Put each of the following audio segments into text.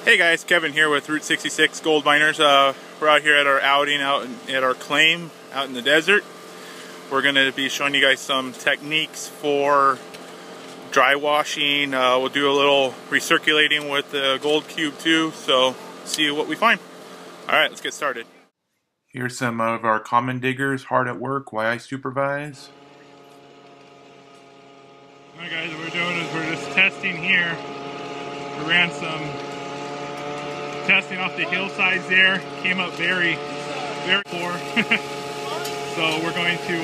Hey guys, Kevin here with Route 66 Gold Miners. We're out here at our outing out at our claim out in the desert. We're going to be showing you guys some techniques for dry washing. We'll do a little recirculating with the gold cube too, so see what we find. Alright, let's get started. Here's some of our common diggers hard at work while I supervise. Alright guys, what we're doing is we're just testing here. We ran some testing off the hillsides there, came up very poor. So we're going to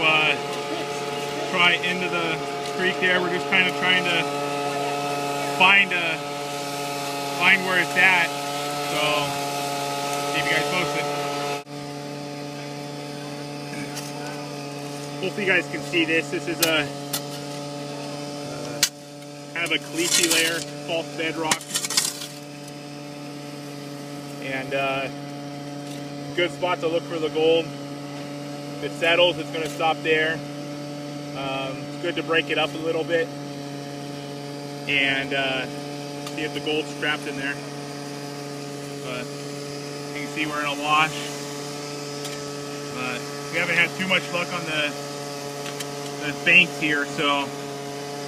try into the creek there. We're just kind of trying to find where it's at. So keep you guys posted. Hopefully you guys can see this. This is a kind of a caliche layer, false bedrock. And good spot to look for the gold. If it settles, it's going to stop there. It's good to break it up a little bit and see if the gold's trapped in there. But you can see we're in a wash. But we haven't had too much luck on the banks here, so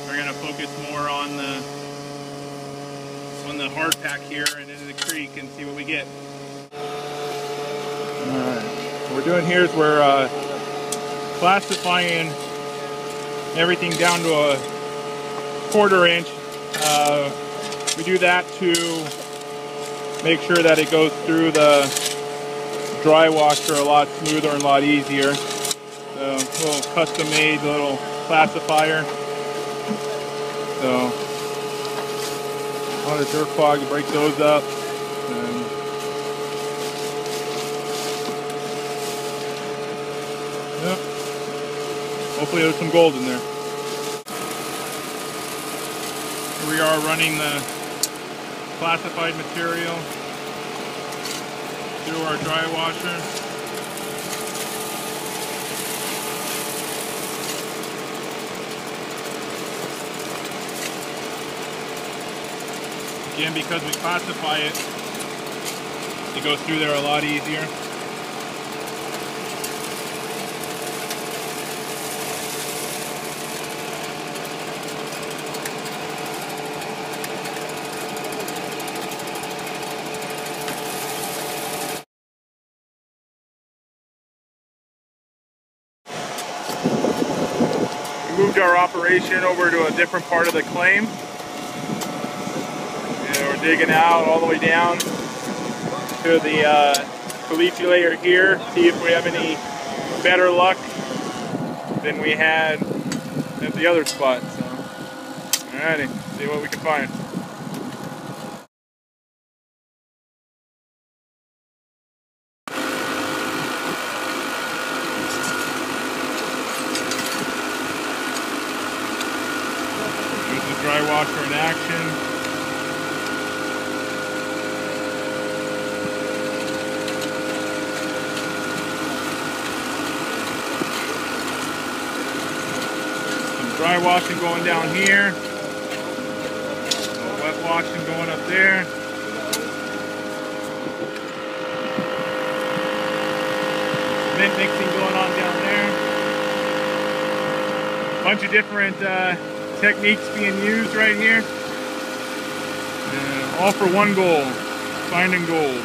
we're going to focus more on the hard pack here and into the creek and see what we get. Alright, what we're doing here is we're classifying everything down to a 1/4 inch. We do that to make sure that it goes through the dry washer a lot smoother and a lot easier. So a little custom made little classifier. So on a dirt clog to break those up. And yep. Hopefully there's some gold in there. Here we are running the classified material through our dry washer. Again, because we classify it, it goes through there a lot easier. We moved our operation over to a different part of the claim. We're digging out all the way down to the caliche layer here, see if we have any better luck than we had at the other spot. So, alrighty, see what we can find. Here's the dry washer in action. Dry washing going down here, wet washing going up there. Cement mixing going on down there. A bunch of different techniques being used right here. All for one goal, finding gold.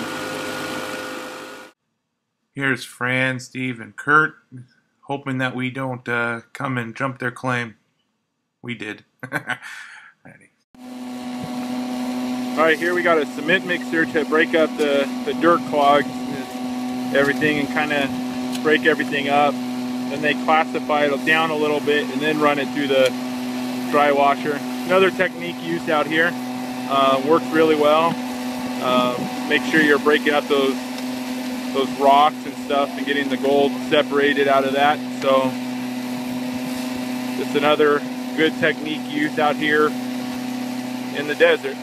Here's Fran, Steve, and Kurt, hoping that we don't come and jump their claim. We did. Alright, here we got a cement mixer to break up the dirt clogs, everything, and kind of break everything up. Then they classify it down a little bit and then run it through the dry washer. Another technique used out here. Works really well. Make sure you're breaking up those rocks and stuff and getting the gold separated out of that. So it's another good technique used out here in the desert.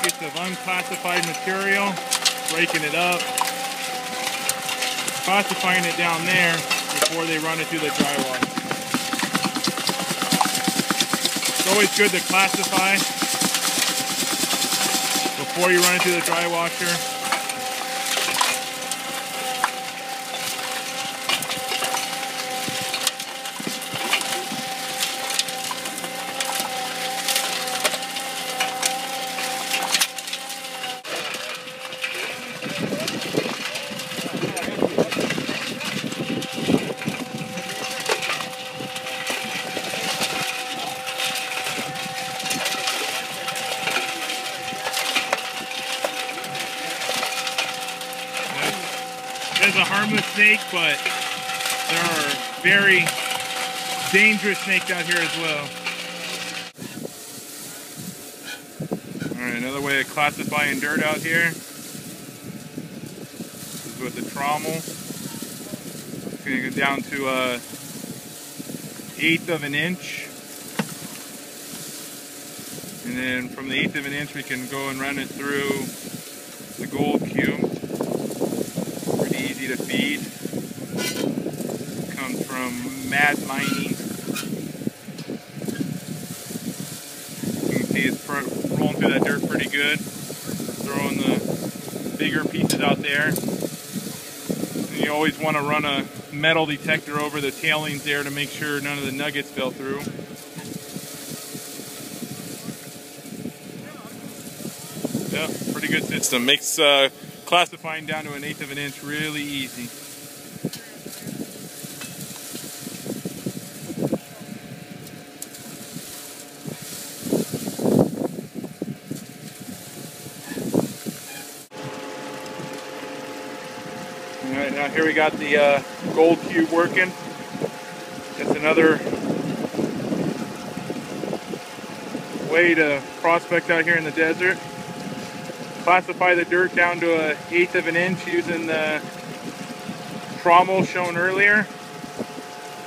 buckets of unclassified material, breaking it up, classifying it down there before they run it through the dry wash. It's always good to classify before you run it through the dry washer. It's a harmless snake, but there are very dangerous snakes out here as well. Alright, another way of classifying dirt out here. This is with the trommel. It's going to go down to 1/8 of an inch. And then from the 1/8 of an inch we can go and run it through the gold cube. Easy to feed. Comes from Mad Mining. You can see it's rolling through that dirt pretty good. Throwing the bigger pieces out there. And you always want to run a metal detector over the tailings there to make sure none of the nuggets fell through. Yeah, pretty good system. Makes classifying down to 1/8 of an inch really easy. Alright, now here we got the gold cube working. That's another way to prospect out here in the desert. Classify the dirt down to 1/8 of an inch using the trommel shown earlier,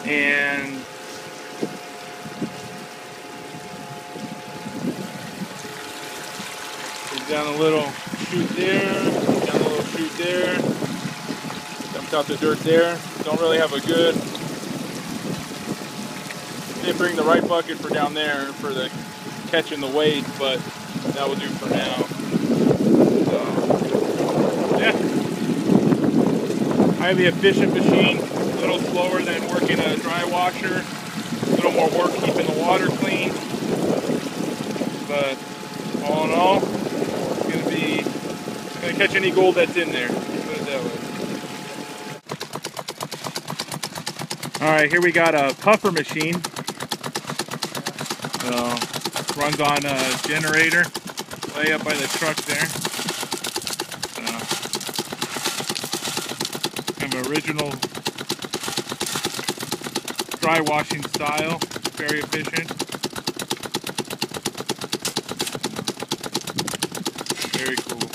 and down a little chute there, down a little chute there, dumped out the dirt there. Don't really have a good, they bring the right bucket for down there for the catching the weight, but that will do for now. Yeah, highly efficient machine, a little slower than working a dry washer, a little more work keeping the water clean, but all in all, it's going to catch any gold that's in there, put it that way. Alright, here we got a puffer machine, runs on a generator, way up by the truck there. Original dry washing style, very efficient, very cool.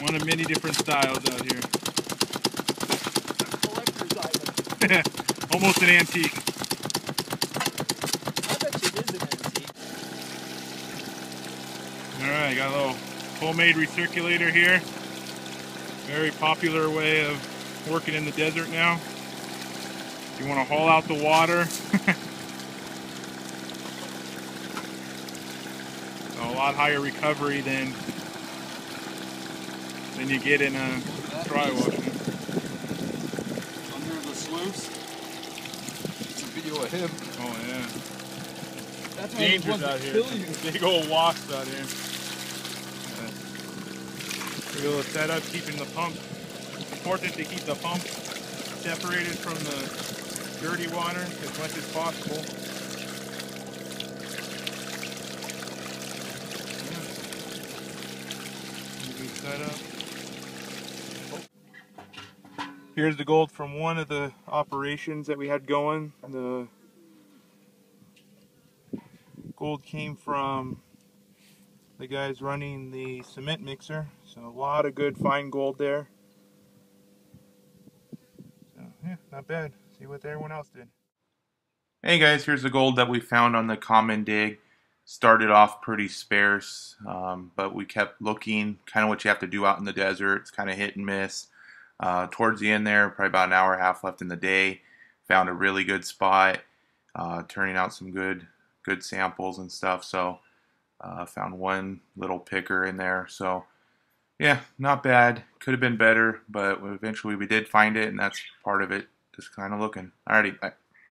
One of many different styles out here. Collector's item. Almost an antique. I bet you it is an antique. Alright, got a little homemade recirculator here. Very popular way of working in the desert now. If you want to haul out the water, a lot higher recovery than you get in a dry washing. Under the sluice. It's a video of him. Oh yeah. That's Dangerous out here. Big old wasps out here. Big little setup, keeping the pump. It's important to keep the pump separated from the dirty water as much as possible. Good setup. Here's the gold from one of the operations that we had going. The gold came from the guys running the cement mixer, so a lot of good fine gold there. So yeah, not bad. See what everyone else did. Hey guys, here's the gold that we found on the common dig. Started off pretty sparse, but we kept looking, kind of what you have to do out in the desert. It's kind of hit and miss. Towards the end there, probably about an hour and a half left in the day, found a really good spot, turning out some good samples and stuff. So found one little picker in there. So yeah, not bad. Could have been better, but eventually we did find it, and that's part of it. Just kind of looking. Alrighty, bye.